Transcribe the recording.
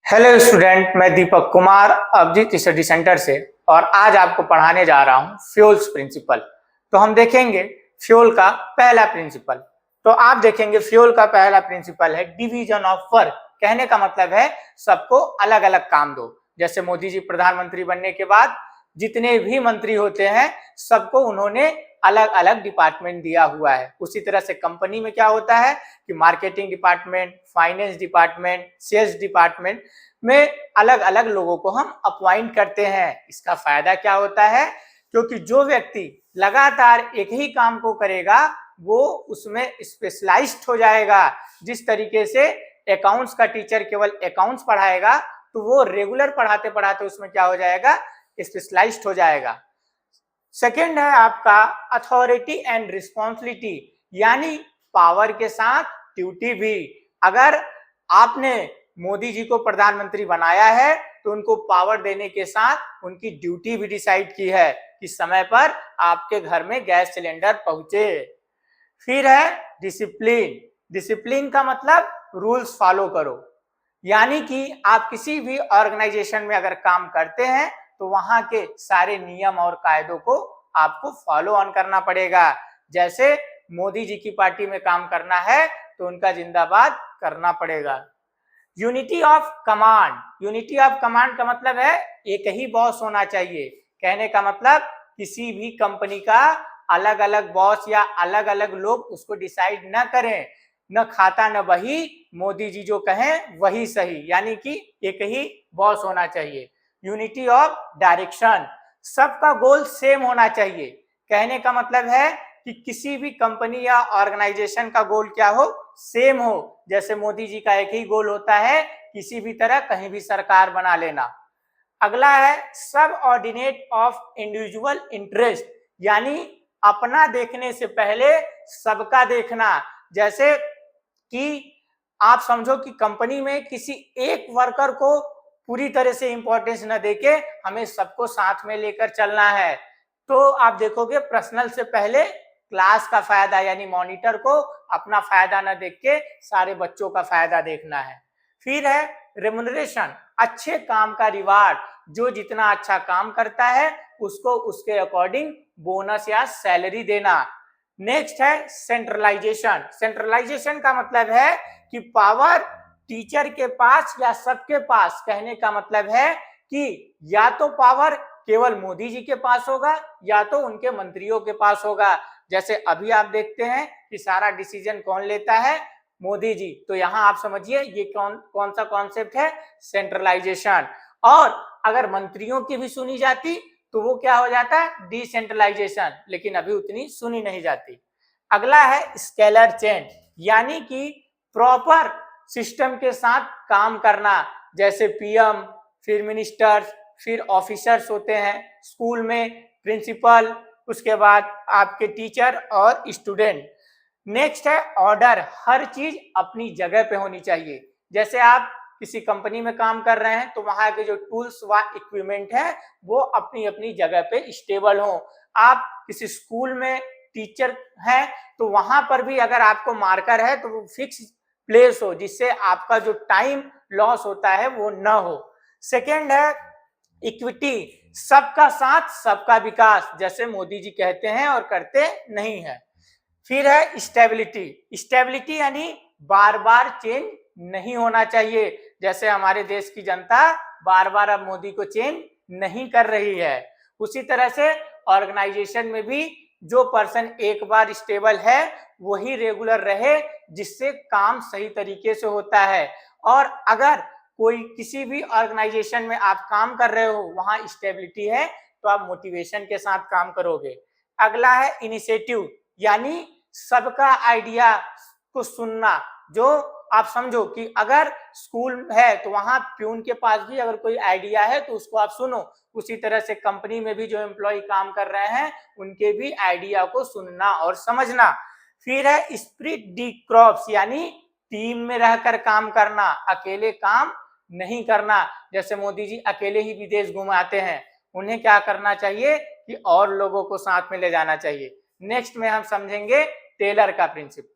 Hello student, मैं Deepak Kumar Abhijit study centre से और आज आपको पढ़ाने जा रहा हूं फ्यूल्स प्रिंसिपल। तो हम देखेंगे फ्यूल का पहला प्रिंसिपल। तो आप देखेंगे फ्यूल का पहला प्रिंसिपल है डिवीजन ऑफ वर्क। कहने का मतलब है सबको अलग अलग काम दो। जैसे मोदी जी प्रधानमंत्री बनने के बाद जितने भी मंत्री होते हैं सबको उन्होंने अलग अलग डिपार्टमेंट दिया हुआ है। उसी तरह से कंपनी में क्या होता है कि marketing department, finance department, sales department में अलग अलग लोगों को हम अपॉइंट करते हैं। इसका फायदा क्या होता है, क्योंकि जो व्यक्ति लगातार एक ही काम को करेगा वो उसमें स्पेशलाइज्ड हो जाएगा। जिस तरीके से अकाउंट्स का टीचर केवल अकाउंट्स पढ़ाएगा तो वो रेगुलर पढ़ाते पढ़ाते उसमें क्या हो जाएगा, स्पेशलाइज्ड हो जाएगा। सेकेंड है आपका अथॉरिटी एंड रिस्पॉन्सिबिलिटी, यानी पावर के साथ ड्यूटी भी। अगर आपने मोदी जी को प्रधानमंत्री बनाया है तो उनको पावर देने के साथ उनकी ड्यूटी भी डिसाइड की है कि समय पर आपके घर में गैस सिलेंडर पहुंचे। फिर है डिसिप्लिन। डिसिप्लिन का मतलब रूल्स फॉलो करो, यानी कि आप किसी भी ऑर्गेनाइजेशन में अगर काम करते हैं तो वहां के सारे नियम और कायदों को आपको फॉलो ऑन करना पड़ेगा। जैसे मोदी जी की पार्टी में काम करना है तो उनका जिंदाबाद करना पड़ेगा। Unity of command. Unity of command का मतलब है एक ही बॉस होना चाहिए। कहने का मतलब किसी भी कंपनी का अलग अलग बॉस या अलग अलग लोग उसको डिसाइड न करें। न खाता न बही, मोदी जी जो कहें वही सही, यानी कि एक ही बॉस होना चाहिए। Unity of direction. सबका गोल सेम होना चाहिए। कहने का मतलब है कि किसी भी कंपनी या ऑर्गेनाइजेशन का गोल क्या हो, सेम हो। जैसे मोदी जी का एक ही गोल होता है, किसी भी तरह कहीं भी सरकार बना लेना। अगला है सब ऑर्डिनेट ऑफ इंडिविजुअल इंटरेस्ट, यानी अपना देखने से पहले सबका देखना। जैसे कि आप समझो कि कंपनी में किसी एक वर्कर को पूरी तरह से इंपॉर्टेंस न देके हमें सबको साथ में लेकर चलना है। तो आप देखोगे पर्सनल से पहले क्लास का फायदा, यानी मॉनिटर को अपना फायदा न देख के सारे बच्चों का फायदा देखना है। फिर है रेमुनरेशन, अच्छे काम का रिवार्ड। जो जितना अच्छा काम करता है उसको उसके अकॉर्डिंग बोनस या सैलरी देना। नेक्स्ट है सेंट्रलाइजेशन। सेंट्रलाइजेशन का मतलब है कि पावर टीचर के पास या सबके पास। कहने का मतलब है कि या तो पावर केवल मोदी जी के पास होगा या तो उनके मंत्रियों के पास होगा। जैसे अभी आप देखते हैं कि सारा डिसीजन कौन लेता है, मोदी जी। तो यहां आप समझिए ये कौन सा कॉन्सेप्ट है, सेंट्रलाइजेशन। और अगर मंत्रियों की भी सुनी जाती तो वो क्या हो जाता है, डिसेंट्रलाइजेशन, लेकिन अभी उतनी सुनी नहीं जाती। अगला है स्केलर चेंज, यानी कि प्रॉपर सिस्टम के साथ काम करना। जैसे पीएम, फिर मिनिस्टर्स, फिर ऑफिसर्स होते हैं स्कूल में, प्रिंसिपल, उसके बाद आपके टीचर और स्टूडेंट। नेक्स्ट है ऑर्डर। हर चीज अपनी जगह पे होनी चाहिए। जैसे आप किसी कंपनी में काम कर रहे हैं तो वहां के जो टूल्स व इक्विपमेंट है वो अपनी अपनी जगह पे स्टेबल हो। आप किसी स्कूल में टीचर हैं तो वहां पर भी अगर आपको मार्कर है तो वो फिक्स प्लेस हो, जिससे आपका जो टाइम लॉस होता है वो न हो। सेकेंड है इक्विटी, सबका साथ सबका विकास, जैसे मोदी जी कहते हैं और करते नहीं है। फिर है स्टेबिलिटी। स्टेबिलिटी यानी बार बार चेंज नहीं होना चाहिए। जैसे हमारे देश की जनता बार बार अब मोदी को चेंज नहीं कर रही है। उसी तरह से ऑर्गेनाइजेशन में भी जो पर्सन एक बार स्टेबल है वही रेगुलर रहे, जिससे काम सही तरीके से होता है। और अगर कोई किसी भी ऑर्गेनाइजेशन में आप काम कर रहे हो वहां स्टेबिलिटी है तो आप मोटिवेशन के साथ काम करोगे। अगला है इनिशिएटिव, यानी सबका आइडिया को सुनना। जो आप समझो कि अगर स्कूल है तो वहां प्यून के पास भी अगर कोई आइडिया है तो उसको आप सुनो। उसी तरह से कंपनी में भी जो एम्प्लॉय काम कर रहे हैं उनके भी आइडिया को सुनना और समझना। फिर है स्प्रिट दी क्रॉप्स, यानी टीम में रहकर काम करना, अकेले काम नहीं करना। जैसे मोदी जी अकेले ही विदेश घुमाते हैं, उन्हें क्या करना चाहिए कि और लोगों को साथ में ले जाना चाहिए। नेक्स्ट में हम समझेंगे टेलर का प्रिंसिपल।